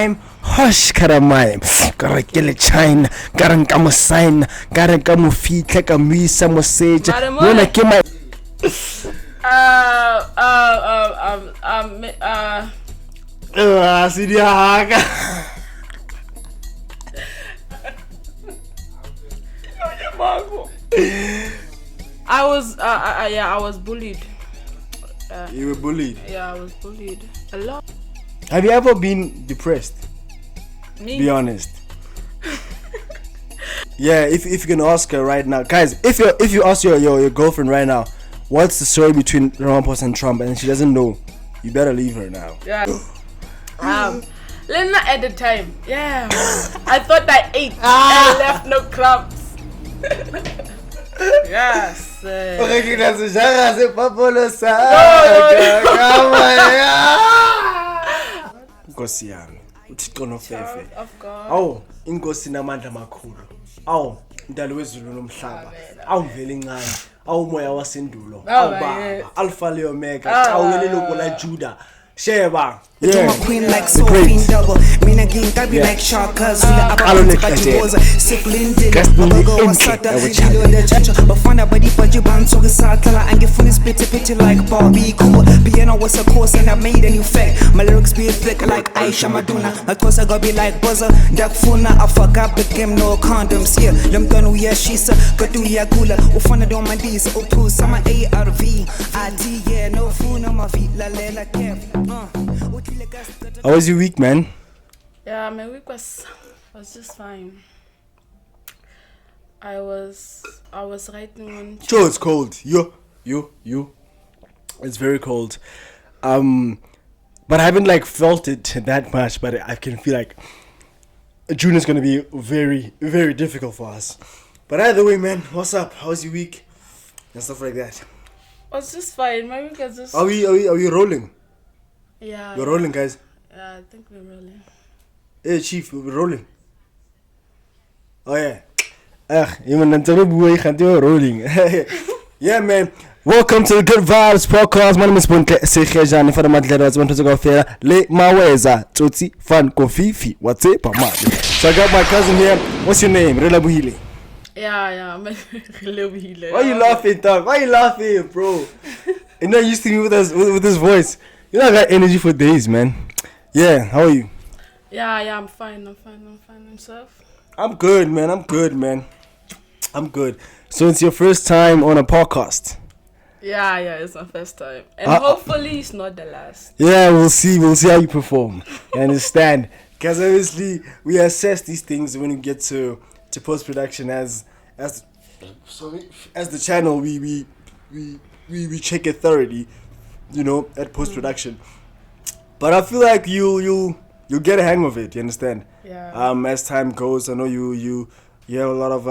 I'm hush karamay. Karakele China. Karankamo sign. Karankamo feet. Like a misa message. When I came my. I was bullied. You were bullied? Yeah, I was bullied a lot. Have you ever been depressed? Me? Be honest. Yeah, if you can ask her right now, guys. If you ask your girlfriend right now, what's the story between Ramaphosa and Trump, and she doesn't know, you better leave her now. Yeah. Lena at the time, yeah. I thought I ate and left no crumbs. Yes. Nkosi yami, uThixo nofefe. Of God. Awu, inkosi namandla makhulu. Awu, Mdali wezulu nomhlaba. Awu mvele incane. Awu moya wasendulo. Awu baba, Alpha le Omega, awuyele lokho la Judah. Sheba. Yeah. My queen like so queen double. Mean again, that be like shark cuz I don't like that. But find out body but you bound so satala and get funny spitty like Bobby cool. Piano was a course and I made a new fact. My lyrics be thick like Aisha Madonna. My course I gotta be like buzzer. That phone I fuck up became no condoms. Yeah, them done yeah she's a got do ya gula. Ufana do my D's or pull some A out of V. ID yeah no phone on my feet la la kev. How was your week, man? Yeah, my week was just fine. I was writing on. Sure, it's cold. You. It's very cold. But I haven't like felt it that much. But I can feel like June is gonna be very, very difficult for us. But either way, man, what's up? How's your week and stuff like that? Was just fine. My week was just. Are we rolling? Yeah. We're rolling, guys. Yeah, I think we're rolling. Hey, Chief, we're rolling. Oh yeah. We're rolling. Yeah, man. Welcome to the Good Vibes Podcast. My name is Sekhejane for the Mandela. Want to go fair? Le Maweza, Tsotsi, Fan, Kofifi. What's it? So I got my cousin here. What's your name? Relabuhile. Yeah. Relabuhile. Why you laughing, dog? Why you laughing, bro? You're not used to me with his voice. You know I got energy for days, man. Yeah, how are you? Yeah, I'm fine. Yourself? I'm good, man. I'm good. So it's your first time on a podcast? Yeah, it's my first time. And hopefully it's not the last. Yeah, we'll see how you perform. You understand? Because obviously we assess these things when we get to post-production as the channel we check it thoroughly, you know, at post-production. But I feel like you'll get a hang of it, you understand? Yeah. As time goes, I know you have a lot of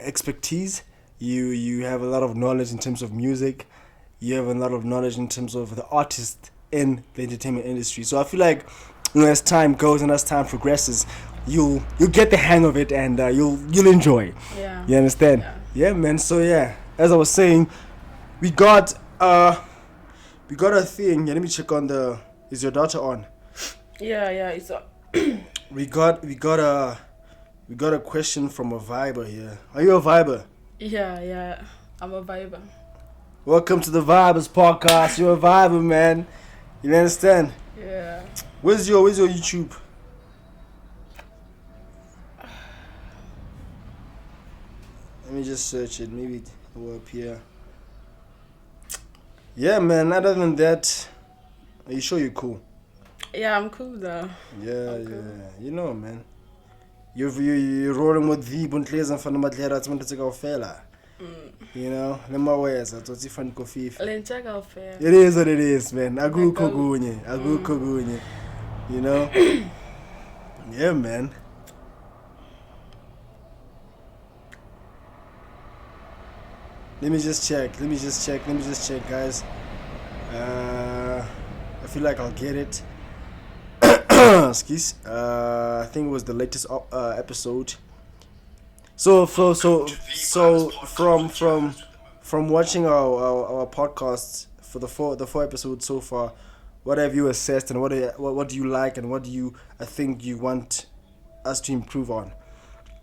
expertise. You have a lot of knowledge in terms of music. You have a lot of knowledge in terms of the artist in the entertainment industry. So I feel like, you know, as time goes and as time progresses, you'll get the hang of it and you'll enjoy. Yeah. You understand? Yeah, man. So yeah, as I was saying, we got a thing. Yeah, let me check on the. Is your daughter on? Yeah, it's on. We got a question from a Viber here. Are you a Viber? Yeah. I'm a Viber. Welcome to the Vibers Podcast. You're a Viber, man. You understand? Yeah. Where's your YouTube? Let me just search it. Maybe it will appear. Yeah, man. Other than that, are you sure you're cool? Yeah, I'm cool though. Yeah. You know, man. You're rolling with the Buntleza from the Mandela. It's to go fella. You know, lema weza tsotsi fan kofifi. Lenchaka fair. It is what it is, man. Agu kogunye. You know? Yeah, man. Let me just check, guys. I feel like I'll get it. Excuse. I think it was the latest episode. So from watching our podcasts for the four episodes so far, what have you assessed, and what do you like, and what do you think you want us to improve on?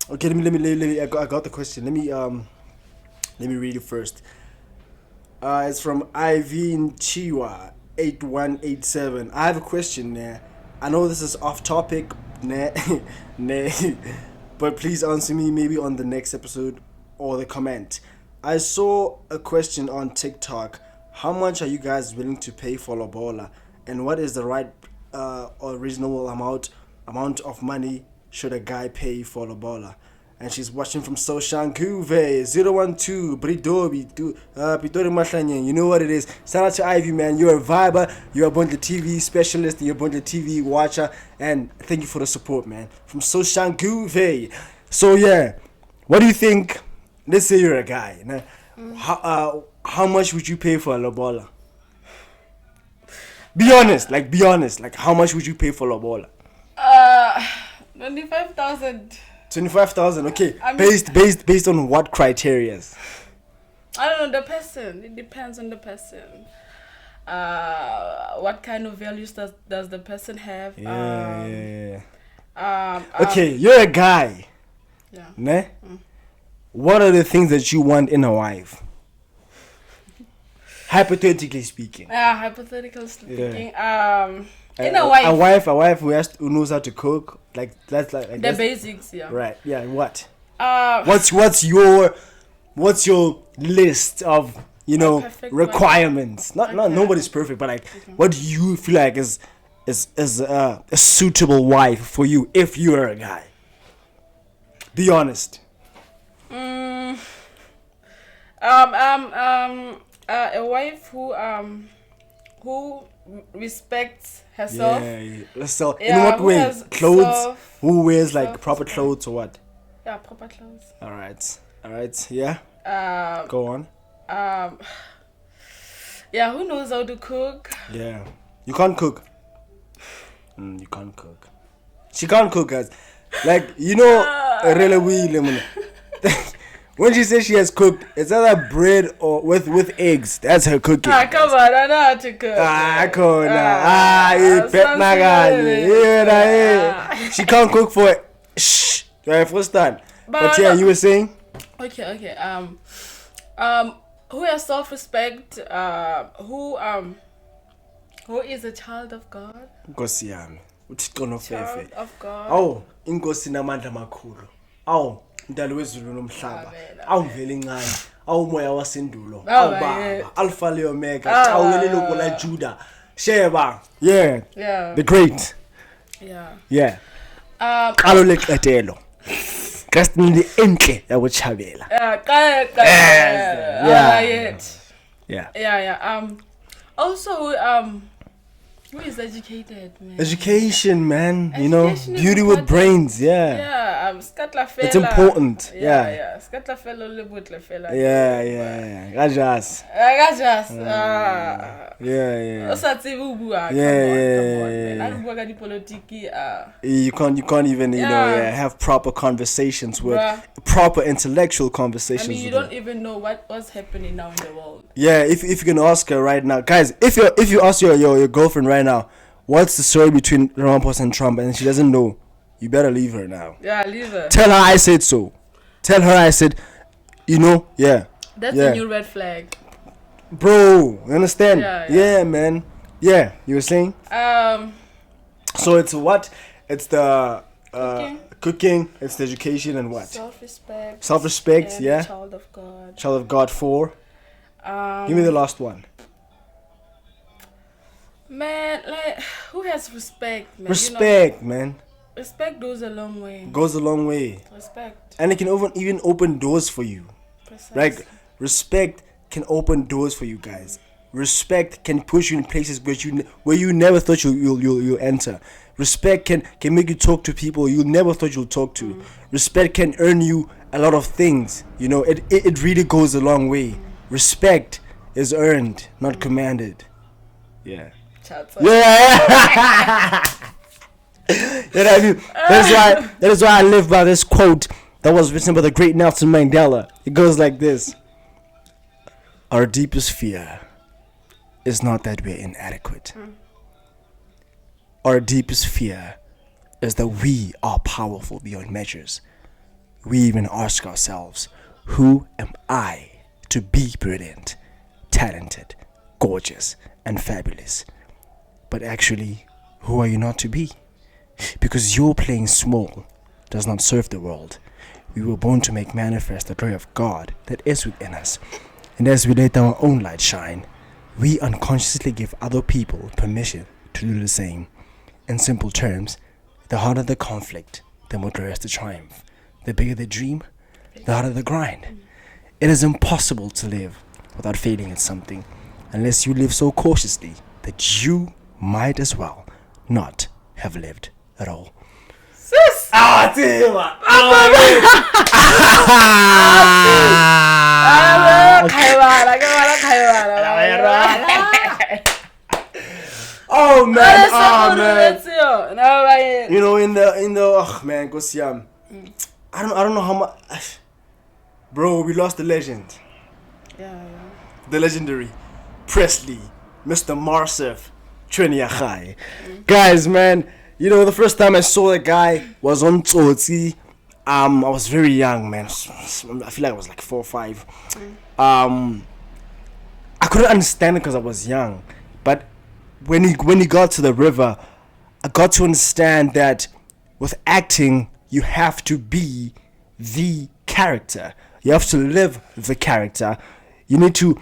Okay, let me I got the question. Let me read it first. It's from Ivy Chiwa 8187. I have a question there. I know this is off topic, nah, but please answer me maybe on the next episode or the comment. I saw a question on TikTok. How much are you guys willing to pay for lobola, and what is the right or reasonable amount of money should a guy pay for lobola? And she's watching from Soshanguve 012 Bridobi Pitori Mahlanye. You know what it is. Shout out to Ivy, man. You're a viber, you're a Bondle TV specialist, you're a Bondle TV watcher, and thank you for the support, man. From Soshanguve. So yeah, what do you think? Let's say you're a guy. How much would you pay for a lobola? Be honest. Like how much would you pay for lobola? 25,000. 25,000. Okay. I mean, based on what criterias? I don't know the person. It depends on the person. What kind of values does the person have? Yeah. Okay, you're a guy. Yeah. Ne? What are the things that you want in a wife? Hypothetically speaking. Hypothetically speaking. In a wife. A wife who knows how to cook. Like that's like the basics, yeah. Right. Yeah. What? What's your list of requirements? Not nobody's perfect, but like what do you feel like is a suitable wife for you if you're a guy? Be honest. A wife who respects herself. So in what way? Clothes? Who wears like proper clothes or what? Yeah, proper clothes. All right. Yeah. Go on. Yeah, who knows how to cook? Yeah. You can't cook. You can't cook. She can't cook, guys. Like, really weird. When she says she has cooked, it's either bread or with eggs. That's her cooking. Come on, I know how to cook. She can't cook for first time. But yeah, you were saying? Okay. Who has self-respect? Who is a child of God? Nkosi yami. Uthixo nofefe. Child of God. Awu, inkosi namandla makhulu. Awu, Ndalo wezulu nomhlaba. Awuvela incane. Awumoya wasendulo. Awubaba. Alpha le Omega. Awuyele logo la Judah. Sheba. Yeah. The great. Yeah. Qalo leqetelo. Kasini enhle yakuchabela. Yeah. Also, who is educated, man? Education, man. Beauty with brains. Yeah. It's important. Yeah. Skatla fellow libutle fella. Yeah. Gajas. Yeah. You can't even have proper conversations with proper intellectual conversations. I mean, you don't even know what's happening now in the world. Yeah, if you can ask her right now, guys, if you ask your girlfriend right now, what's the story between Ramaphosa and Trump, and she doesn't know, you better leave her now. Yeah, leave her. Tell her I said so. Tell her I said, yeah. That's a new red flag. Bro, you understand? Yeah, man. Yeah, you were saying? So it's what? It's the cooking, it's the education, and what? Self-respect, yeah. Child of God. Child of God 4. Give me the last one. Man, like, who has respect, man? Respect, man. Respect goes a long way. Respect. And it can even open doors for you. Precisely. Like, respect can open doors for you guys. Respect can push you in places where you never thought you'll enter. Respect can make you talk to people you never thought you'll talk to. Respect can earn you a lot of things. It really goes a long way. Respect is earned, not commanded. Yeah. Yeah. That is why I live by this quote that was written by the great Nelson Mandela. It goes like this: our deepest fear is not that we're inadequate. our deepest fear is that we are powerful beyond measures. We even ask ourselves, who am I to be brilliant, talented, gorgeous, and fabulous? But actually, who are you not to be? Because your playing small does not serve the world. We were born to make manifest the glory of God that is within us. And as we let our own light shine, we unconsciously give other people permission to do the same. In simple terms, the harder the conflict, the more glorious the triumph. The bigger the dream, the harder the grind. It is impossible to live without failing at something, unless you live so cautiously that you might as well not have lived at all. Sis! Oh man, oh man. man. You know, in the oh man, go see I don't know how much. Bro, we lost the legend. Yeah. The legendary Presley, Mr. Marsef, Chweneyagae. Guys, man, you know, the first time I saw that guy was on Tsotsi. I was very young, man. I feel like I was like 4 or 5. I couldn't understand it because I was young. But when he got to the river, I got to understand that with acting, you have to be the character. You have to live the character. You need to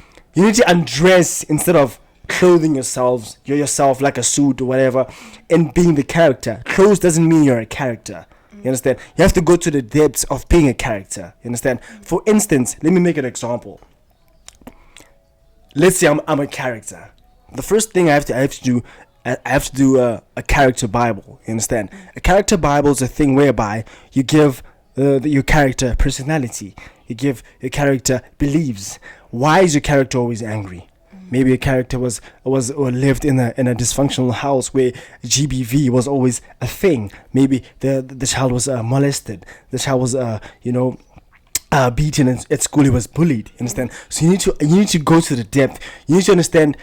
undress instead of clothing yourself like a suit or whatever, and being the character. Clothes doesn't mean you're a character. You understand? You have to go to the depths of being a character. You understand? For instance, let me make an example. Let's say I'm a character. The first thing I have to do a character Bible. You understand? A character Bible is a thing whereby you give your character personality. You give your character beliefs. Why is your character always angry? Maybe a character was or lived in a dysfunctional house where GBV was always a thing. Maybe the child was molested. The child was beaten at school. He was bullied. You understand? So you need to go to the depth. You need to understand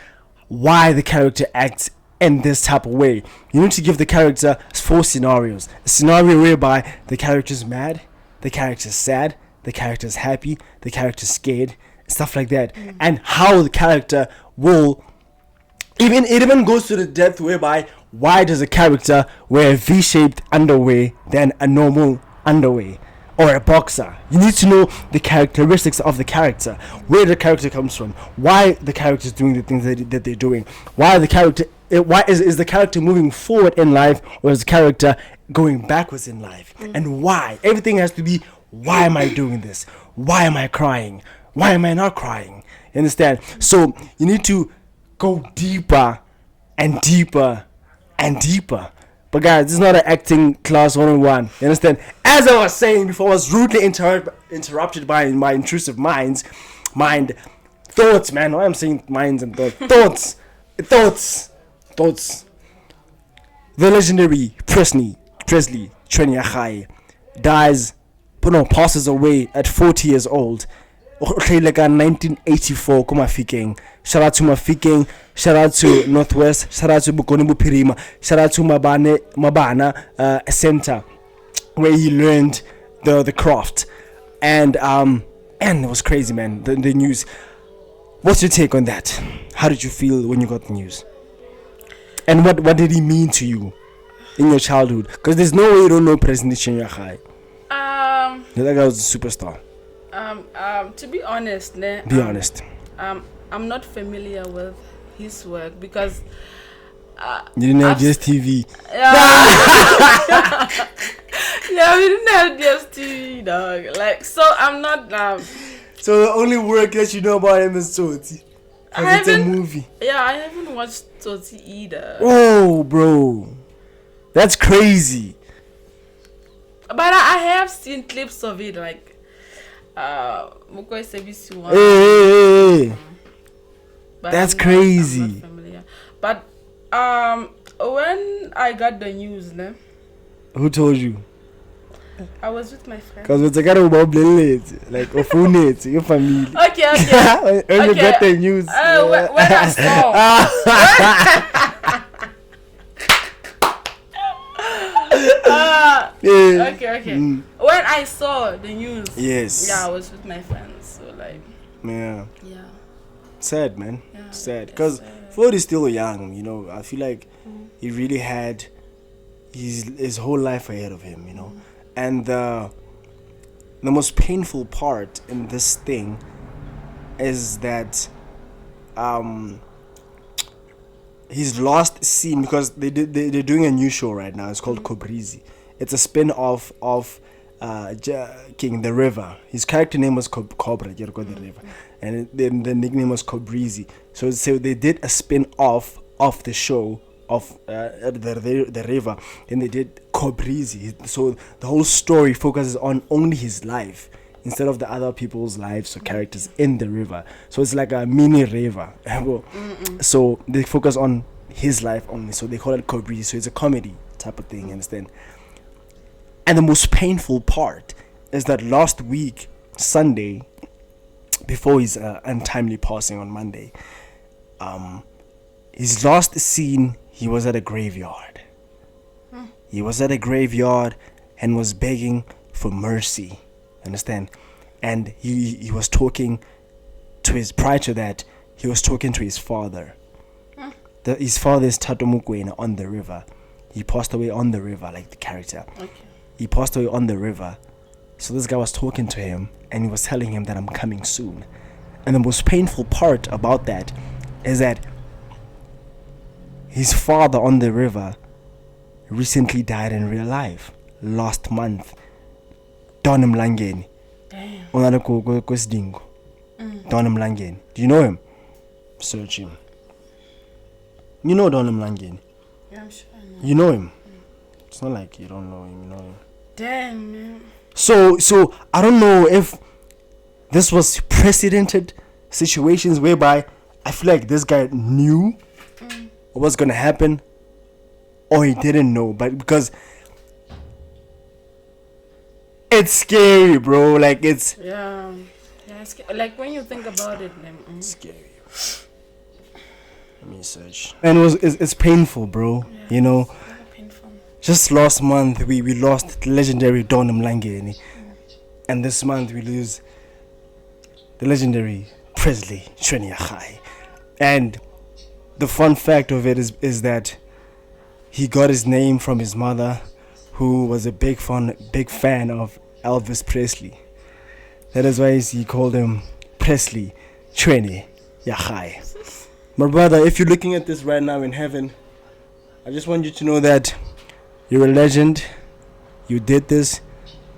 why the character acts in this type of way. You need to give the character 4 scenarios. A scenario whereby the character is mad, the character is sad, the character is happy, the character is scared, stuff like that. And how the character will even goes to the depth whereby why does a character wear a V-shaped underwear than a normal underwear, or a boxer? You need to know the characteristics of the character, where the character comes from, why the character is doing the things that they're doing, why is the character moving forward in life, or is the character going backwards in life, and why. Everything has to be, why am I doing this? Why am I crying? Why am I not crying? You understand? So you need to go deeper and deeper and deeper. But guys, this is not an acting class 101. You understand? As I was saying before, I was rudely interrupted by my intrusive thoughts, man. Why I'm saying minds and thoughts? Thoughts. The legendary Presley Chweneyagae passes away at 40 years old. Like 1984 Mafikeng. Shout out to Mafikeng, shout out to Nyovest, shout out to Bokoni Bupirima, shout out to Mabana Center, where he learned the craft. And it was crazy, man. The news. What's your take on that? How did you feel when you got the news? And what did he mean to you in your childhood? Because there's no way you don't know President Chweneyagae. That guy was a superstar. To be honest, be honest. I'm not familiar with his work because you didn't have just TV. Yeah, we didn't have just TV, dog. Like, so I'm not. So the only work that you know about him is Tsotsi. It's a movie. Yeah, I haven't watched Tsotsi either. Oh, bro, that's crazy. But I have seen clips of it, like. Hey. That's crazy. I'm not familiar. But when I got the news, who told you? I was with my friend. Because it's a kind of like your family. Okay. When you got the news. When I saw. Yeah. Okay. When I saw the news, Yes. yeah, I was with my friends, so like, Yeah. yeah. Sad, man. Yeah, Sad. it's Because sad. Ford is still young, you know. I feel like he really had his whole life ahead of him, you know. And the most painful part in this thing is that his last scene, because they're doing a new show right now. It's called Kobrizi. It's a spin-off of King the River. His character name was Cobra, the River, and then the nickname was Kobrizi. So they did a spin-off of the show of the river, and they did Kobrizi. So the whole story focuses on only his life instead of the other people's lives or characters in the river. So it's like a mini river. So they focus on his life only. So they call it Kobrizi. So it's a comedy type of thing, you understand? And the most painful part is that last week, Sunday, before his untimely passing on Monday, his last scene, he was at a graveyard. He was at a graveyard and was begging for mercy. Understand? And he was talking to prior to that, he was talking to his father. His father is Tato Mukwena on the river. He passed away on the river, like the character. Okay. He passed away on the river. So this guy was talking to him and he was telling him that I'm coming soon. And the most painful part about that is that his father on the river recently died in real life last month. Don Mlangeni. Damn. Don Mlangeni. Do you know him? Search him. You know Don Mlangeni. Yeah, I'm sure I know. You know him. It's not like you don't know him, you know him. Damn, man. So I don't know if this was precedented situations whereby I feel like this guy knew what's gonna happen, or he didn't know, but because it's scary, bro. Like it's Yeah, it's like when you think about it, then, scary. Let me search. And it's painful, bro. yeah, You know. it's very painful. Just last month we lost the legendary Don Mlangeni, and this month we lose the legendary Presley Chweneyagae. And the fun fact of it is that he got his name from his mother, who was a big fan of Elvis Presley. That is why he called him Presley Chweneyagae. My brother, if you're looking at this right now in heaven, I just want you to know that you're a legend. You did this.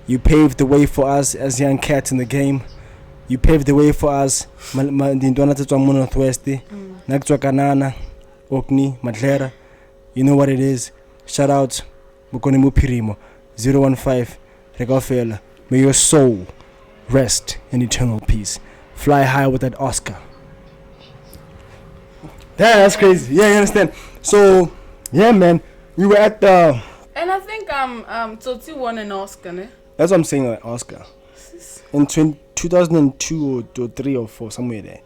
You paved the way for us as young cats in the game. You paved the way for us. Nyovest, Kanana, Okni, Mandela. You know what it is. Shout out Bukoni Mupirimo 015 Regafela. May your soul rest in eternal peace. Fly high with that Oscar. That's crazy. Yeah, you understand. So, yeah, man, we were at the. And I think Tsotsi won an Oscar, ne? That's what I'm saying, like Oscar. In 2002 or 3 or 4, somewhere there.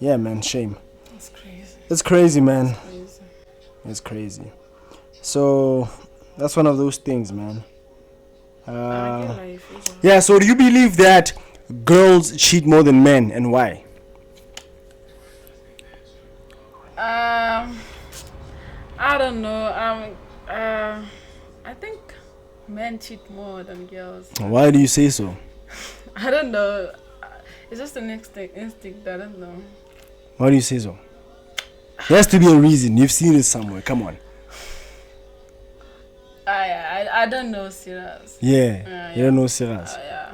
Yeah, man, shame. That's crazy. It's crazy, man. Crazy. It's crazy. So that's one of those things, man. Yeah. So do you believe that girls cheat more than men, and why? I don't know. I think men cheat more than girls. Why do you say so? I don't know. It's just an instinct. I don't know. Why do you say so? There has to be a reason. You've seen it somewhere. Come on. I don't know, serious. Yeah. You don't know serious. Yeah.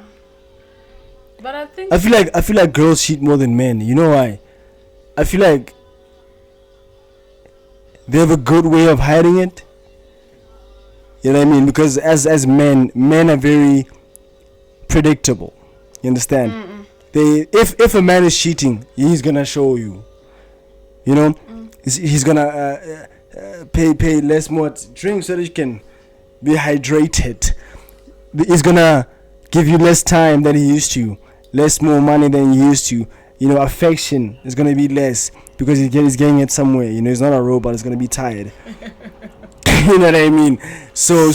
But I think I feel like girls cheat more than men. You know why? I feel like they have a good way of hiding it. You know what I mean? Because as men are very predictable. You understand? If a man is cheating, he's gonna show you. You know, he's gonna pay less more drink so that you can be hydrated. He's gonna give you less time than he used to, less more money than he used to. You know, affection is gonna be less because he's getting it somewhere. You know, he's not a robot. He's gonna be tired. You You know what I mean? So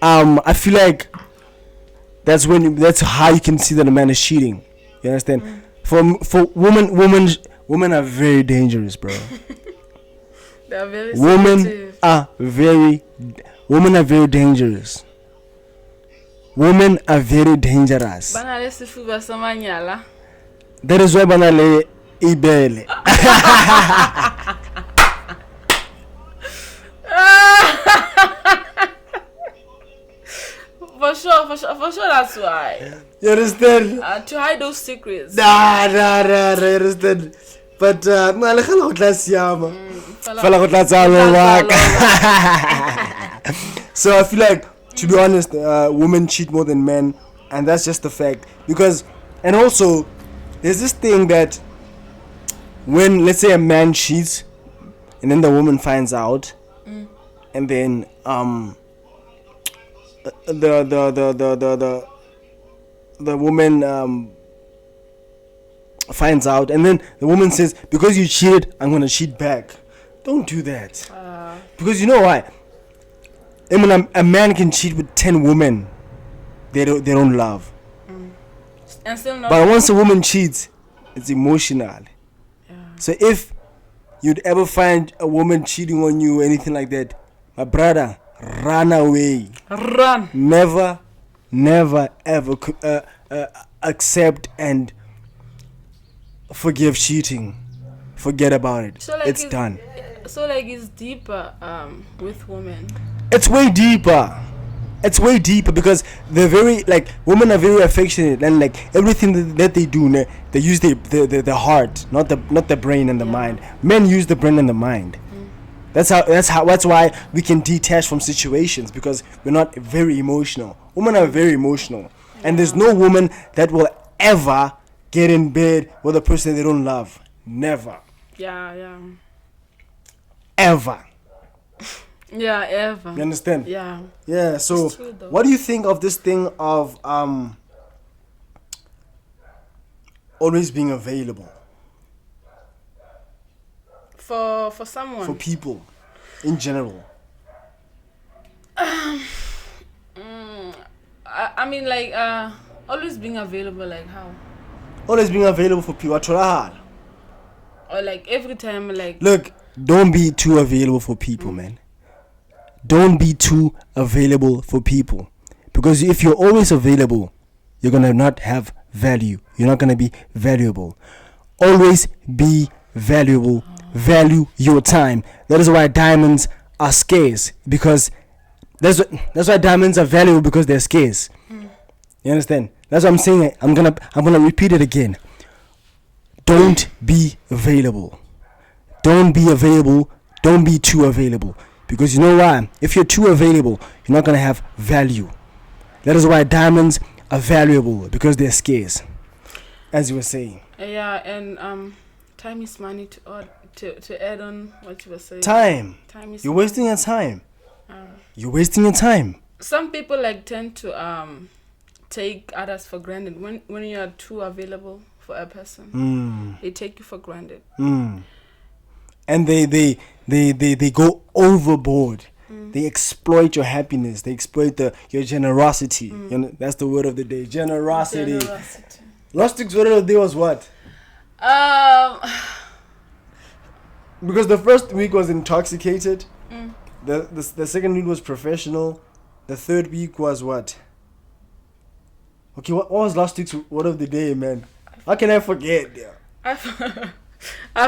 I feel like that's how you can see that a man is cheating. You understand? For women are very dangerous, bro. They are very women sensitive. women are very dangerous. Women are very dangerous. Bana le sifuba samanyala. That is why banale ibele. For sure, that's why. You understand? To hide those secrets. Nah, you understand? But mala khala go tla siama. Fela go tla tsalo waka. So I feel like, to be honest, women cheat more than men, and that's just the fact. Because, and also, there's this thing that when, let's say, a man cheats, and then the woman finds out, and then the woman finds out, and then the woman says, because you cheated, I'm gonna cheat back. Don't do that. Because you know why? I mean, a man can cheat with 10 women they don't love. And still not. But once a woman cheats, it's emotional. Yeah. So if you'd ever find a woman cheating on you or anything like that, my brother, run away. Run. Never ever accept and forgive cheating. Forget about it. So like it's done. So like it's deeper with women. It's way deeper. It's way deeper because they're very, like, women are very affectionate, and like everything that they do, they use the heart, not the brain and the mind. Men use the brain and the mind. That's why we can detach from situations, because we're not very emotional. Women are very emotional, and there's no woman that will ever get in bed with a person they don't love. Never. Yeah. Ever. Yeah, ever. You understand? Yeah. Yeah. So, It's true, though. what do you think of this thing of always being available For someone. for people in general? I mean, like always being available, like how? Always being available for people. Or like every time, like. Look, don't be too available for people, man. Don't be too available for people, because if you're always available, you're gonna not have value. You're not gonna be valuable. Always be valuable. Value your time. That is why diamonds are scarce, because that's why diamonds are valuable, because they're scarce. You understand? That's what I'm saying. I'm gonna repeat it again. Don't be available. Don't be available. Don't be too available. Because you know why? If you're too available, you're not gonna have value. That is why diamonds are valuable, because they're scarce, as you were saying. Yeah, and time is money to add on what you were saying. Time is you're money. wasting your time. You're wasting your time. Some people like tend to take others for granted. When you are too available for a person, they take you for granted. And they go overboard. They exploit your happiness. They exploit your generosity. You know, that's the word of the day. Generosity. Last week's word of the day was what? Because the first week was intoxicated. The second week was professional. The third week was what? Okay, what was last week's word of the day, man? How can I forget? I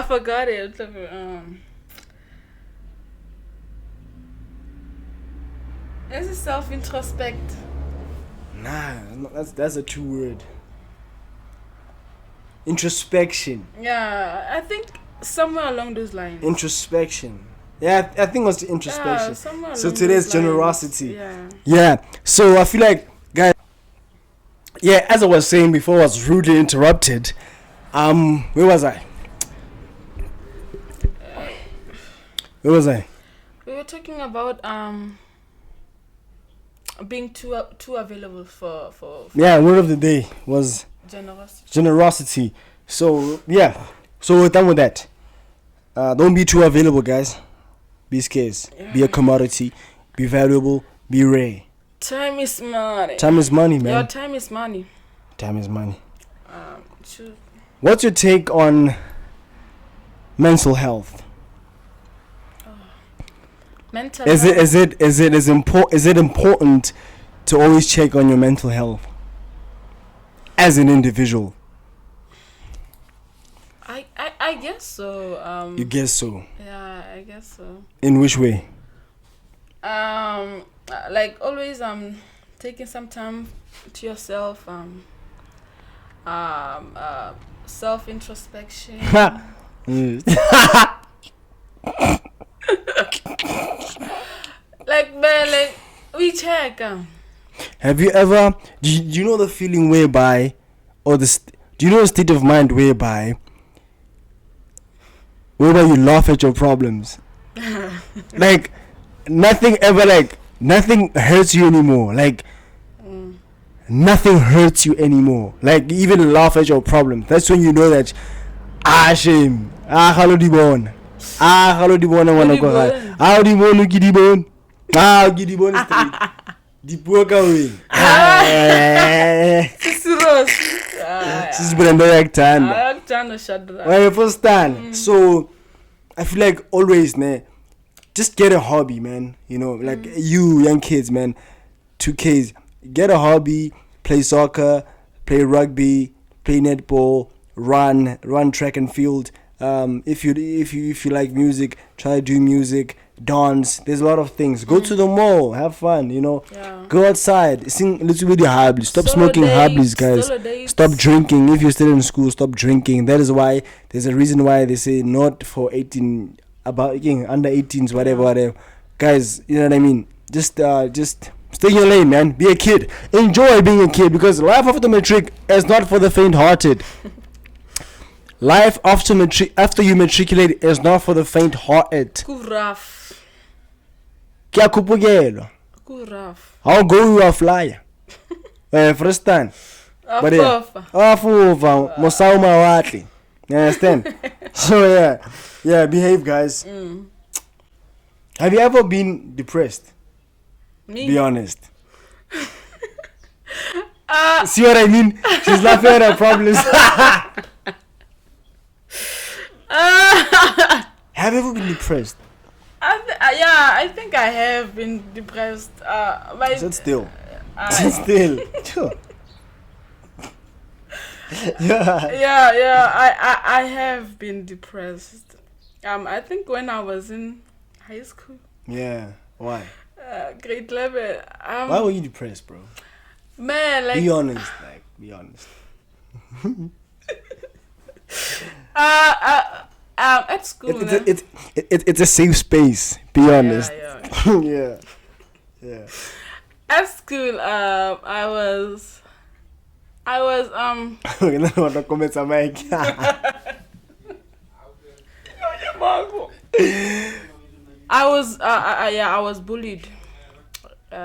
forgot it. This is self-introspect. Nah, that's a true word. Introspection. Yeah, I think somewhere along those lines. Introspection. Yeah, I think it was introspection. Yeah, somewhere So along today's those lines. generosity. Yeah. Yeah. So I feel like, guys. Yeah, as I was saying before, I was rudely interrupted. Where was I? Where was I? We were talking about being too available for Yeah, word of the day was generosity. So yeah, so we're done with that. Don't be too available, guys. be scarce, be a commodity, be valuable, be rare. Time is money. Time is money, man. Your time is money. Time is money. True. What's your take on mental health? Mental Is health. it important to always check on your mental health as an individual? I guess so. You guess so. Yeah, I guess so. In which way? Like always, taking some time to yourself. Self introspection. Like man, like we check. Have you ever? Do you know the feeling whereby, or do you know the state of mind whereby you laugh at your problems? Like nothing hurts you anymore. Like nothing hurts you anymore. Like you even laugh at your problems. That's when you know that shame. Hello Dibon. Hello Dibon. Wanna go high. How Dibon Gidibon. Gidibon is street. Dipuo ka wing. This is Brenda Yaktanda. When you first stand. So I feel like always, man, just get a hobby, man. You know, like you young kids, man. 2Ks. Get a hobby, play soccer, play rugby, play netball, run track and field. If you like music, try to do music, dance. There's a lot of things. Go to the mall, have fun, you know. Yeah. Go outside, sing a little bit of hablis. Stop Solo smoking dates, hablis, guys. solo dates. Stop drinking. If you're still in school, stop drinking. That is why there's a reason why they say not for 18, about under 18s, whatever. Guys, you know what I mean? Just stay in your lane, man. Be a kid. Enjoy being a kid, because life after matric is not for the faint-hearted. Life after you matriculate is not for the faint-hearted. Rough. Kya kupugelo. Rough. How go you a flyer? First time. But yeah. Afuva. Mosauma watli. You understand? So yeah, behave, guys. Have you ever been depressed? Me? Be honest. See what I mean? She's laughing at her problems. Have you ever been depressed? I think I have been depressed. Sit still. Sit still. Sure. I have been depressed. I think when I was in high school. Yeah. Why? Grade 11. Why were you depressed, bro? Man, like. Be honest, be honest. At school. It's a safe space. Be honest. Yeah. Yeah. At school, I was. I was bullied.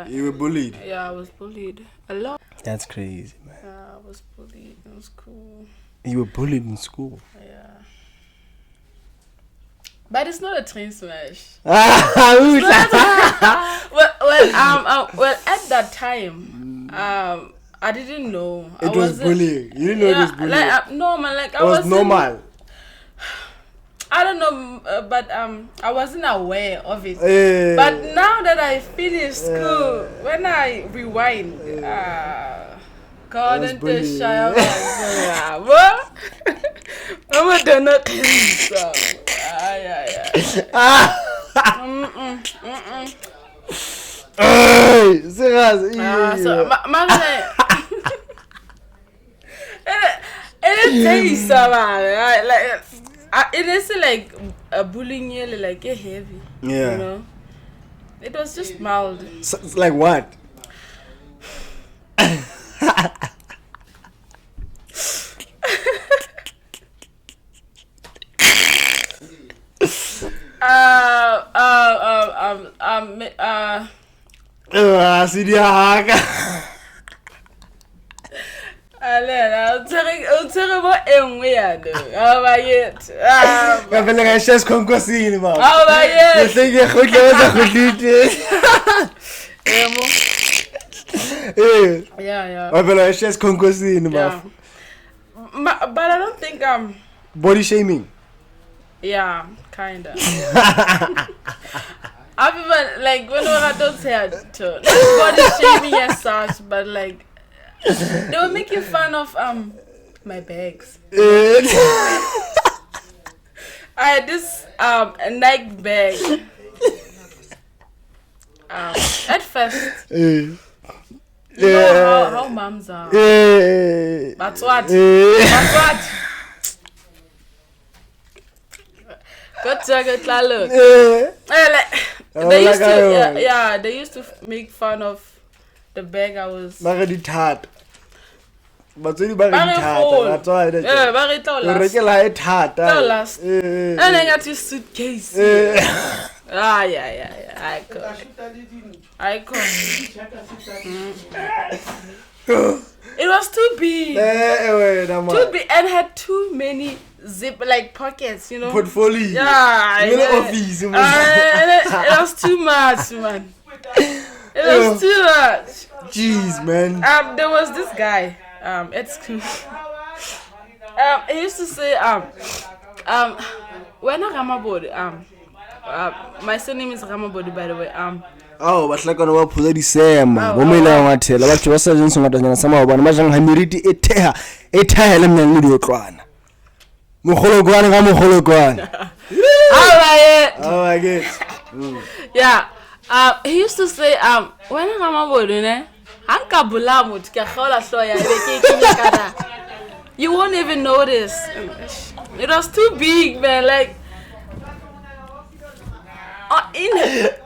You were bullied? Yeah, I was bullied a lot. That's crazy, man. I was bullied in school. You were bullied in school? Yeah. But it's not a train smash. Well, at that time, I didn't know. It was bullying. You didn't know it was bullying? It was normal. I don't know, but I wasn't aware of it. Hey. But now that I finished school, when I rewind, God and the shy what? I'm gonna not so. It is like a bullying, like a heavy. Yeah. You know, it was just mild. So, like what? I'll tell you what we are doing. How about it? Kapela ga chess concorsini ma. How about it? Ke ke khotla sa khotlite. Yeah. Kapela ga chess concorsini ma. Yeah. But I don't think Body shaming. Yeah, kinda. I've even like when I don't say to body shaming as such, but like they were making fun of my bags. I had this Nike bag. At first, you know how moms are. That's what. Good look. They used to, they used to make fun of the bag I was. Bagadi tat. Batsudi ba re tat. That's why they. Yeah, ba re tla last. Re ke la e tat. Last. And I got your suitcase. Yeah. Icon. It was too big. Too big and had too many zip like pockets, you know. Portfolio. Yeah. Office. It was too much, man. It was too much. Jeez, man. There was this guy at school. He used to say when I Ramabodi, my surname is Ramabodi, by the way. Oh, but like on wa phula di sema bo mela wa thela batho ba sa jeng ngata nyana sama wa bana ba jang hamiriti etheha le mnang di otlwana mogolokwana ga mogolokwana. Oh I get. Yeah. He used to say when I Ramabodi ne hanka bula motho ke kgola hloya ebe ke kana. You won't even notice. It was too big, man, like in it.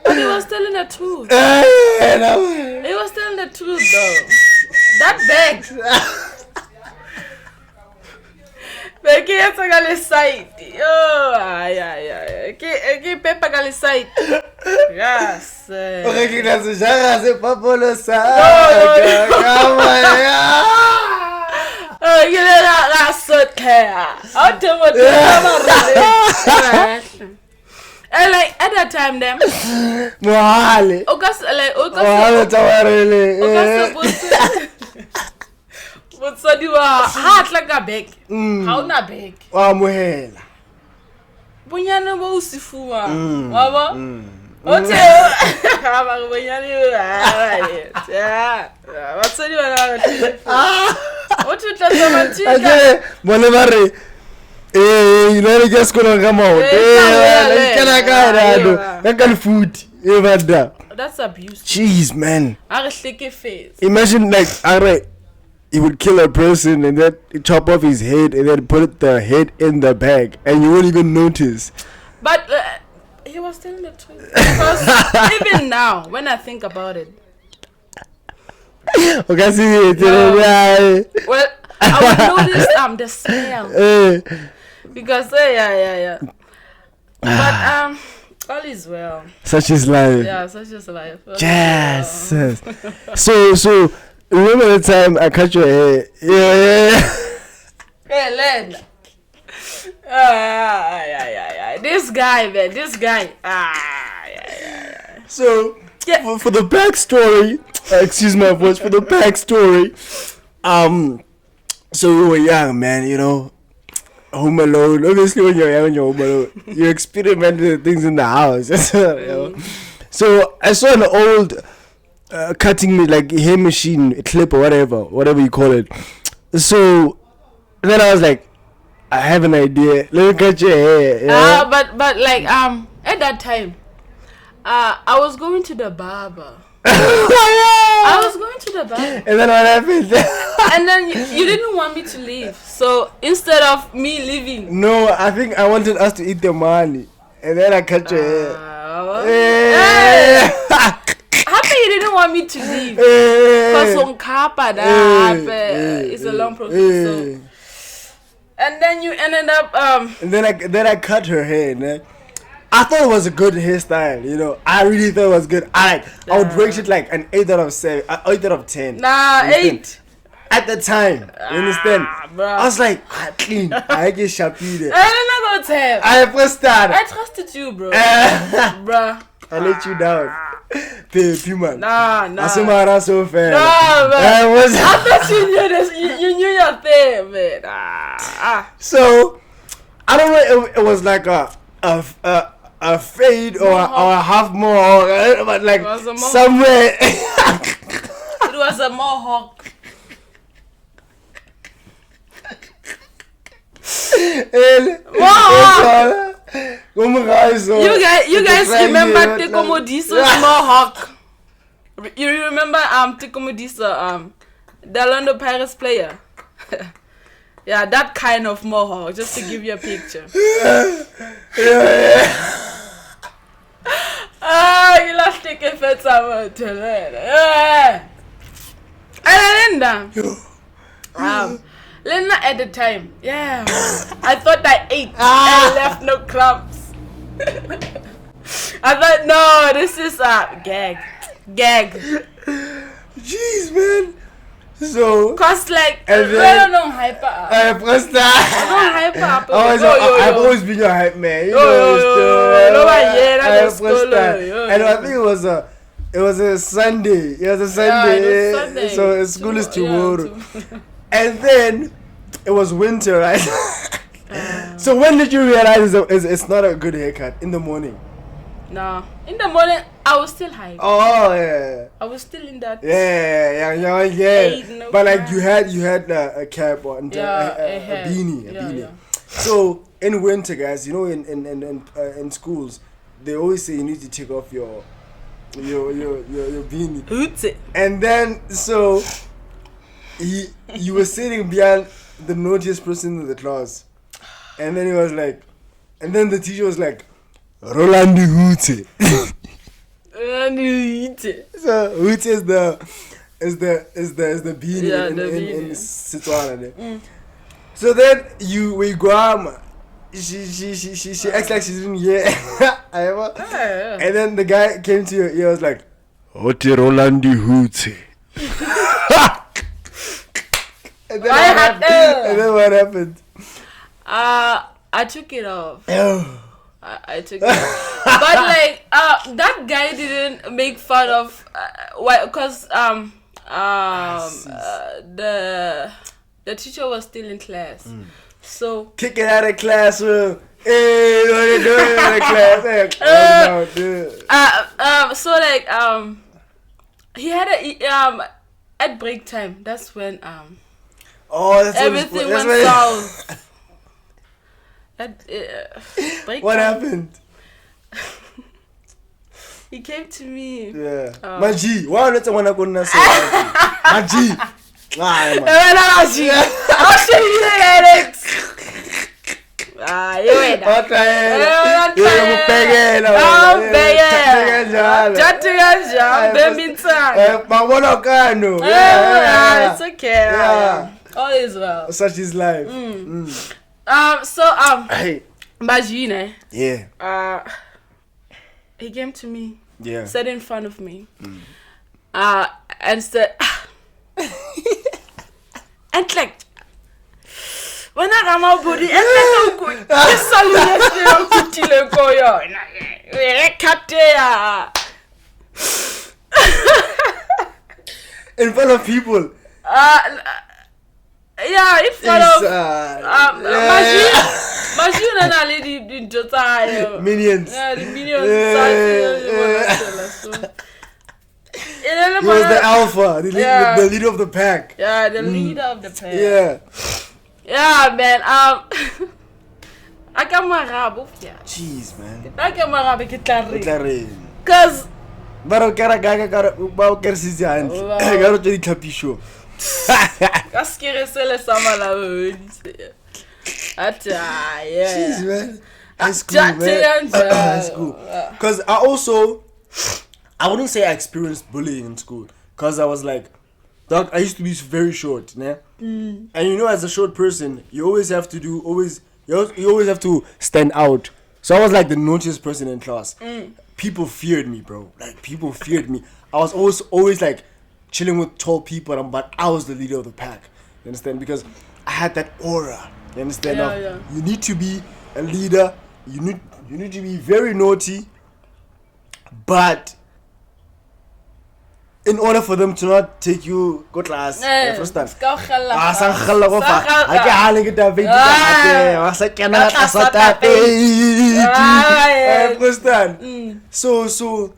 But he was telling the truth. He was telling the truth, though. That bag. Perché io sono alle site. Oh, che peppa alle site. Yes. Okay, che adesso già se popolo sa. You know that suit hair. And like at that time, them. Mohale. But so you are hard like a bag. How na bag? Mohela. Bunyana bo usifuwa. Baba. Ote. Aba bunyana. Yeah. What's the one? What you tell someone? Okay. Bole bare. You know the guys gonna come out. Can food. That's abuse. Jeez, man. I shake your face. Imagine like he would kill a person and then chop off his head and then put the head in the bag and you won't even notice. But he was telling the truth. Because even now, when I think about it. Okay, see it. Well, I would notice the smell. Because yeah. But all is well. Such is life. Yeah, such is life. Yes. So remember the time I cut your hair? Yeah. Hey, Len. Yeah. This guy, man. This guy. Yeah. So, for the backstory, excuse my voice, for the backstory, so we were young, man, you know, home alone. Obviously, when you're young and you're home alone, you experiment with things in the house. You know? So, I saw an old cutting like hair machine, a clip or whatever you call it. So then I was like, I have an idea. Let me cut your hair. You know? But like at that time, I was going to the barber. And then what happened? And then you didn't want me to leave. So instead of me leaving, no, I think I wanted us to eat the money, and then I cut your hair. Happy you didn't want me to leave because on Kappa it's a long process. So. And then you ended up and then I cut her hair, man. I thought it was a good hairstyle, you know. I really thought it was good. I would rate it like an 8 out of 7, 8 out of 10. Nah, 8. At the time, you understand? Bro. I was like, clean. I get sharpie there. I don't know. I first started. I trusted you, bro. Bruh. I let you down. Baby, man. Nah. Asumara so fair. Nah, man. I thought you knew this. You knew your thing, man. So, I don't know if it was like a fade or a half more, but like somewhere. It was a mohawk. You guys remember Teko Modiso's mohawk? You remember Teko Modiso, the Orlando Pirates player? Yeah, that kind of mohawk, just to give you a picture. You love taking fits out to it. And Linda at the time, yeah. I thought I ate and left no crumbs. I thought, no, this is a gag. Jeez, man. So, cause like, I don't know hyper up. I don't hyper up. I've always been your hype man. You know, and I think it was a Sunday. It was a Sunday. So school is tomorrow. And then it was winter, right? So when did you realize it's not a good haircut? In the morning? No. In the morning, I was still high. Oh, yeah. I was still in that. Yeah. But like you had a cap on, a beanie. Yeah. So in winter, guys, you know, in schools, they always say you need to take off your beanie. And then so you were sitting behind the naughtiest person in the class, and then he was like, and then the teacher was like, Rolandi Hute. So Hute is the beanie in Setswana. So then we go. She acts like she didn't hear. And then the guy came to your ear, was like, Ote Rolandi Hute. And then what happened? I took it off. I took it off. But like that guy didn't make fun of why, because the teacher was still in class. So kick it out of classroom. Hey, what are you doing in the class? So like he had at break time. That's when everything went south. What happened? He came to me. Yeah. Maji, why not someone I couldn't say? Maji. I'll show you the it's okay. All is well. Such is life. Hey. Majine. Yeah. He came to me. Yeah. Sat in front of me. And said, and like, when I got my body, and like, good. This in front of people. Yeah, in front of Machine and a lady in Jota. Minions. Yeah, the minions. He was the alpha, the leader of the pack. Yeah, the leader of the pack. Yeah. Yeah, man. I got my rabo. Jeez, man. I got my rabo. Kitari. Cause. Baro kara gaga bao kersizi hands. Garo tedi kapisho. Kaskere sele sama la Ata, yeah. Jeez, man. That's cool, man. That's cool. Because I wouldn't say I experienced bullying in school. Because I was like, dog, I used to be very short, né? And you know, as a short person, you always have to you always have to stand out So I was like the naughtiest person in class. People feared me, bro. Like, people feared me. I was always like chilling with tall people, but I was the leader of the pack. You understand? Because I had that aura. You understand? Yeah. You need to be a leader. You need to be very naughty. But in order for them to not take you go class, first time. So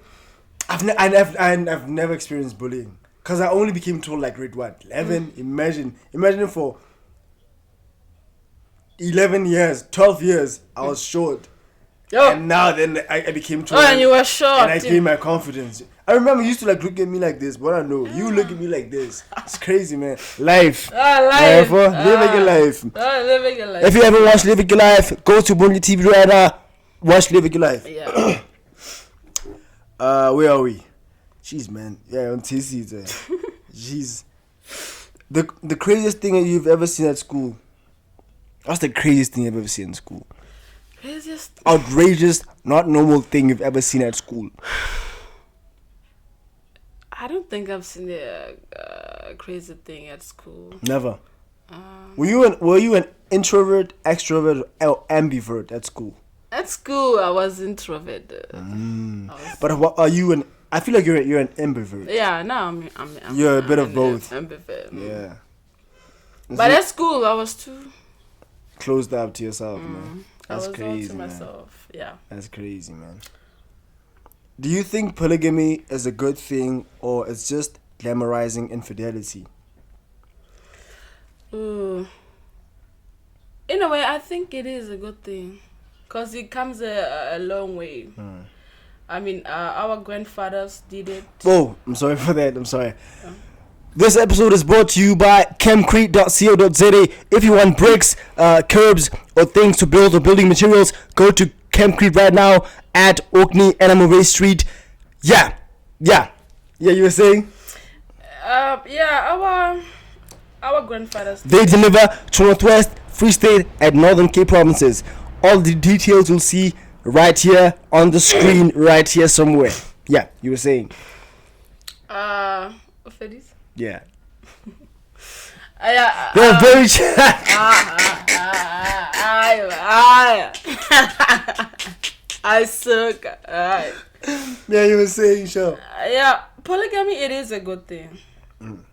I've never experienced bullying because I only became tall like grade 11. Imagine for 11 years, 12 years, I was short. And now then I became tall. Oh, and you were short. And I gained my confidence. I remember you used to like look at me like this, but I know you look at me like this. It's crazy, man. Life. Life. Living your life. Living your life. If you ever watch Living Your Life, go to Bundy TV right now. Watch Living Your Life. Yeah. Where are we? Jeez, man. Yeah, on TC. Jeez. The craziest thing that you've ever seen at school. What's the craziest thing you've ever seen in school? Craziest? Outrageous, not normal thing you've ever seen at school. I don't think I've seen a crazy thing at school. Never. Were you an introvert, extrovert, or ambivert at school? At school, I was introvert. But what are you an? I feel like you're an ambivert. Yeah, no, I'm You're a bit of both. Ambivert. Yeah. But at school, I was too closed up to yourself, man. That's crazy, all to man. myself. Yeah. That's crazy, man. Do you think polygamy is a good thing or it's just glamorizing infidelity? In a way, I think it is a good thing because it comes a long way. I mean, our grandfathers did it. Oh, I'm sorry for that. I'm sorry. This episode is brought to you by chemcrete.co.za. If you want bricks, curbs, or things to build or building materials, go to Chemcrete right now at Orkney and Nyovest Street. Yeah, you were saying? Yeah, our grandfathers. They deliver to Northwest, Free State, and Northern Cape provinces. All the details you'll see right here on the screen, right here somewhere. Yeah, you were saying? Fedis? Yeah. They're very I suck. Yeah, you were saying, sure. Yeah, polygamy, it is a good thing.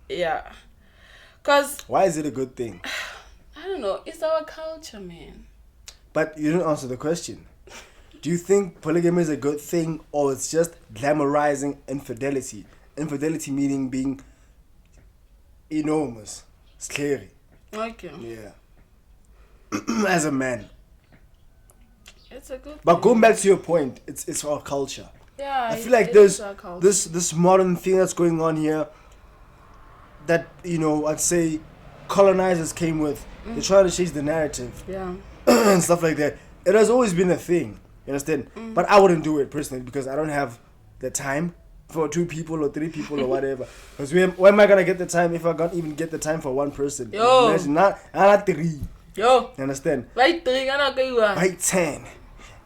Yeah. Because... Why is it a good thing? I don't know. It's our culture, man. But you didn't answer the question. Do you think polygamy is a good thing or it's just glamorizing infidelity? Infidelity meaning being enormous. Scary. Okay. Yeah. As a man. It's a good But thing. going back to your point, it's our culture. Yeah, I feel like there's this modern thing that's going on here that, I'd say colonizers came with. They're trying to change the narrative. Yeah. And stuff like that. It has always been a thing. You understand? But I wouldn't do it personally because I don't have the time for 2 people or 3 people or whatever. Because where am I gonna get the time if I can't even get the time for 1 person? Yo. Imagine, not 3. Yo. You understand? Right, 3. By 10.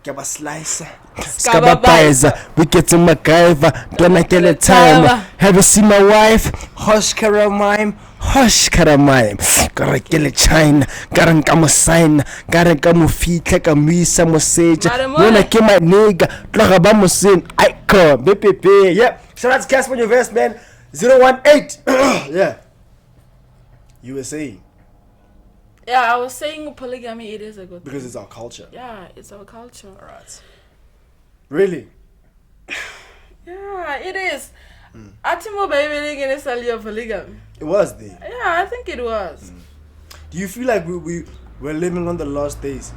Get a slice. Scababizer. We get to MacGyver. Don't I get a time? Have you seen my wife? Hush, Karamime. Hush, Karamime. Gotta get a chine. Gotta come a sign. Gotta come a feet like a me, some message. When I came my nigga, Tlogabamo sin. I come. BPP. Yep. Shout out to Cassper Nyovest, man. 018. Yeah. You were saying? Yeah, I was saying polygamy, it is a good Because thing. it's our culture. Yeah, it's our culture. Alright. Really? Yeah, it is. Atimo baby in a polygamy. It was there. Yeah, I think it was. Do you feel like we're living on the last days?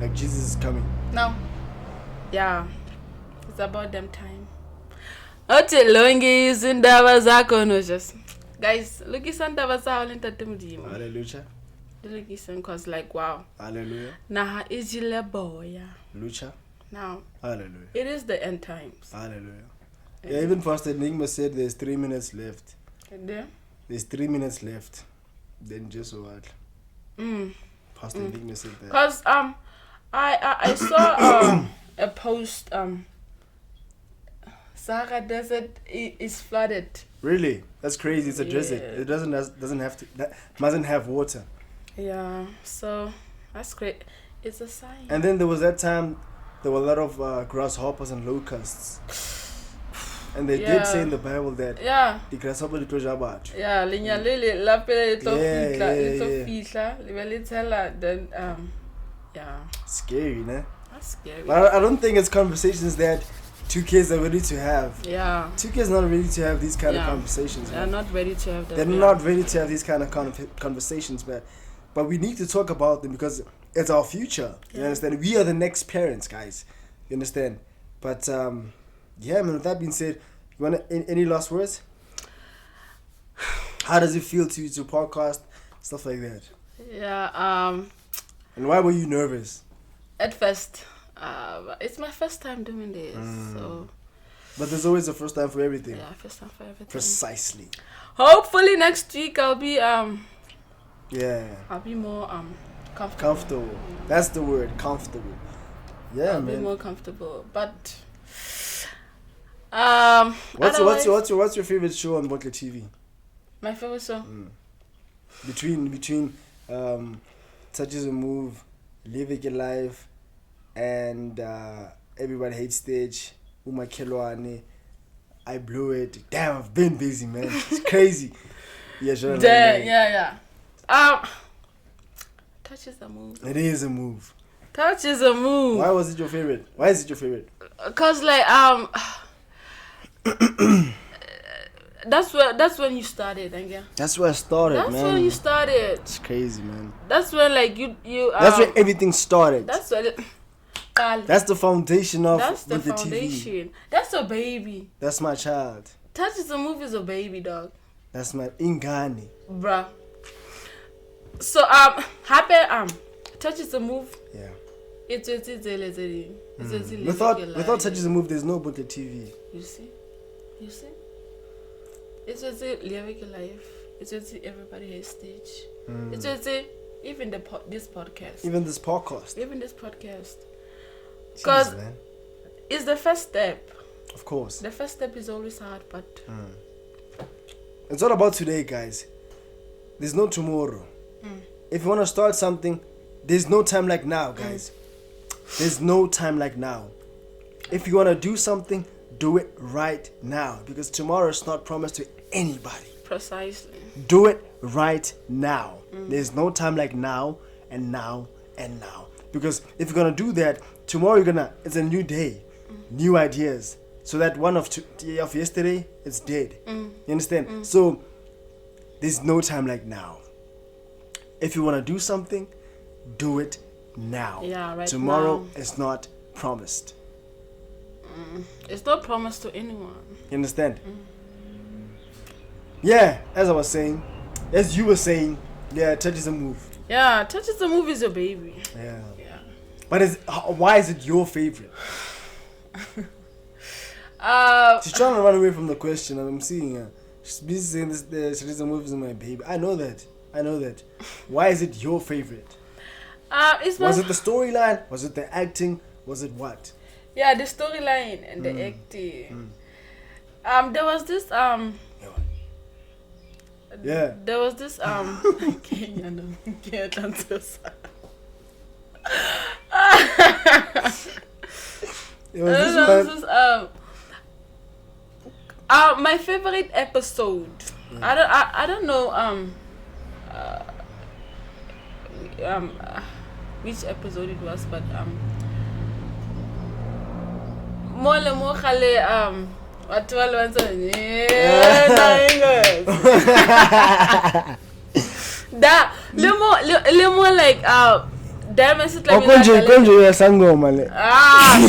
Like Jesus is coming? No. Yeah. It's about them time. Otilongi zindaba zakho no just. Guys, look at Santa Sao Lentatimudi. Hallelujah. Look at cause like wow. Hallelujah. Nah, is you boy. Lucha. Now. Hallelujah. It is the end times. Hallelujah. Yeah, even Pastor Nigma said there's 3 minutes left. And there? There's 3 minutes left. Then just what? Pastor Nigma said that. Cause I saw a post. Sahara Desert is flooded. Really? That's crazy. It's a desert. It doesn't have to. That mustn't have water. Yeah. So that's great. It's a sign. And then there was that time. There were a lot of grasshoppers and locusts. And they did say in the Bible that the grasshopper little jabat. Yeah, linya lele la pele little fitla, then scary, né? That's scary. But I don't think it's conversations that 2Ks are ready to have. Yeah. 2Ks not ready to have these kind of conversations. They're not ready to have them. They're not ready to have these kind of conversations, man. But we need to talk about them because it's our future. You understand? We are the next parents, guys. You understand? But yeah, man. With that being said, you want any last words? How does it feel to podcast stuff like that? Yeah. And why were you nervous? At first, it's my first time doing this, so. But there's always a first time for everything. Yeah, first time for everything. Precisely. Hopefully next week I'll be I'll be more comfortable. That's the word, comfortable. Yeah, I'll man. be more comfortable, but what's your favorite show on Bottle TV? My favorite show. Between Touch is a Move, Live It Life, and Everybody Hates Stage, Uma Kelwane, I Blew It. Damn, I've been busy, man. It's crazy. Yeah, sure. Yeah. Touch is a move. It is a move. Touch is a move. Why was it your favorite? Why is it your favorite? Cause like that's when you started, yeah. That's where I started, man. That's when you started. It's crazy, man. That's when like you that's where everything started. That's when that's the foundation of the foundation. TV. That's a baby. That's my child. Touch is a move is a baby, dog. That's my ingani. Bruh. So happy Touch is a move. Yeah. It's without Touch is a Move, there's no Bottle TV. You see? It's just Live Life. It's just Everybody Has Stage. It's just even this podcast. Even this podcast. Because it's the first step. Of course. The first step is always hard, but it's all about today, guys. There's no tomorrow. If you want to start something, there's no time like now, guys. There's no time like now. If you want to do something, do it right now, because tomorrow is not promised to anybody. Precisely. Do it right now. There's no time like now and now and now. Because if you're gonna do that, tomorrow it's a new day, new ideas. So that one of yesterday, it's dead. You understand? So there's no time like now. If you wanna do something, do it now. Yeah, right. Tomorrow now. is not promised. It's not promised to anyone. You understand? Yeah, as you were saying, yeah, Touch is a Move. Yeah, Touch is a Move is your baby. Yeah. But why is it your favorite? She's trying to run away from the question, and I'm seeing her. She's busy saying this. Touch is a Move is my baby. I know that. Why is it your favorite? Was it the storyline? Was it the acting? Was it what? Yeah, the storyline and the acting. There was this Yeah. There was this my favorite episode. I don't know which episode it was, but mole mo khale watu wale wanza da le mo like damn is like konje ya sangoma le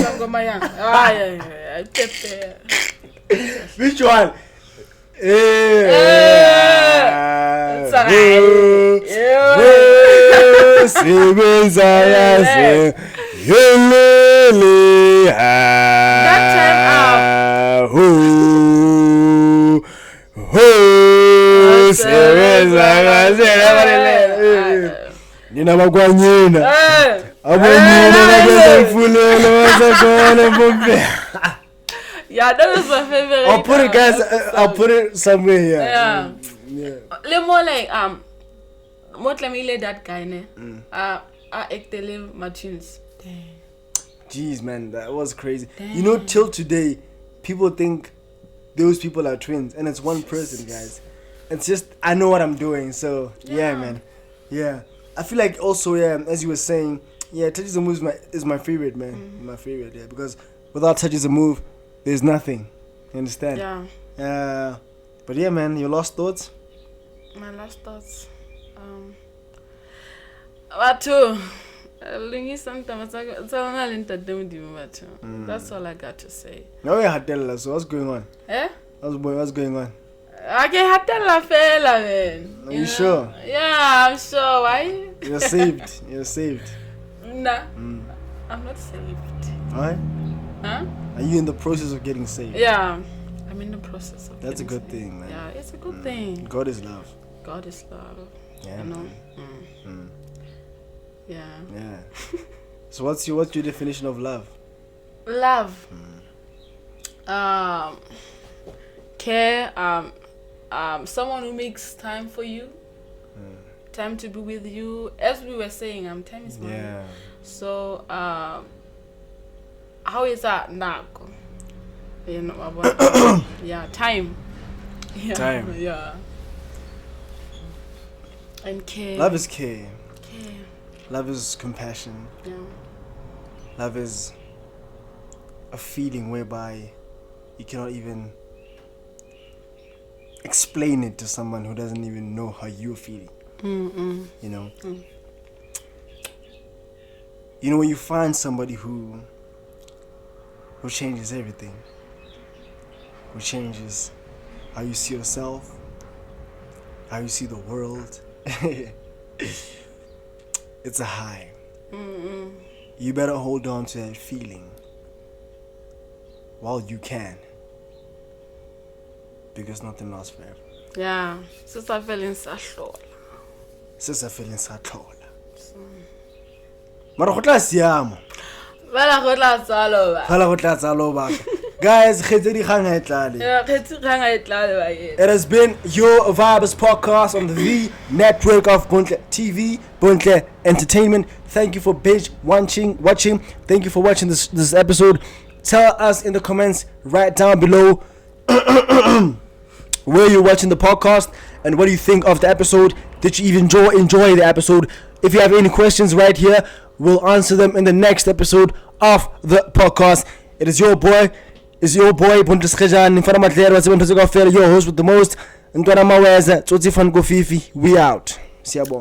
sangoma yang yeah pepe which one that time nina magwanyina Yeah, that was my favorite. I'll put it, guys. I'll put it somewhere here. Yeah. Yeah. Le more like Motlamile that guy ne. Ektele Martins. Jeez, man, that was crazy. You know, till today, people think those people are twins, and it's one person, guys. It's just I know what I'm doing, so yeah, man. Yeah, I feel like also as you were saying, Touch the Move is my favorite, man. My favorite, because without Touch the Move, there's nothing. You understand? Yeah. But yeah, man, your last thoughts? My last thoughts. Batu. That's all I got to say. No, yeah, tell us. So what's going on? What's going on? Okay, hatela fela, man. Are you sure? Yeah, I'm sure. Why? You're saved. You're saved. Nah, I'm not saved. Why? Huh? Are you in the process of getting saved? Yeah, I'm in the process of. That's a good saved. thing, man. Yeah, it's a good thing. God is love. God is love. Yeah. You know. Yeah. Yeah. So what's your definition of love? Love. Care. Someone who makes time for you. Time to be with you. As we were saying, time is money. Yeah. So how is that now? You know, yeah, time. Yeah. Time. Yeah. And care. Love is care. Care. Love is compassion. Yeah. Love is a feeling whereby you cannot even explain it to someone who doesn't even know how you're feeling. You know? You know, when you find somebody who changes everything, who changes how you see yourself, how you see the world, it's a high. You better hold on to that feeling while you can, because nothing lasts forever. Yeah. Sister feeling sahlola. Sister feeling sathola. Mara go tla siama. Bala go tla tsalo ba. Hala go tla tsalo ba. Guys, khetsedi kgang ha e tlale. Yeah, khetsi kgang a itlale ba yena. It has been your Vibes podcast on the network of Bontle TV, Bontle Entertainment. Thank you for binge watching. Thank you for watching this episode. Tell us in the comments right down below where you're watching the podcast and what do you think of the episode. Did you even enjoy the episode? If you have any questions right here, we'll answer them in the next episode of the podcast. It is your boy, Bontle Skhejan, in front of my your host with the most. We out. Siyabonga.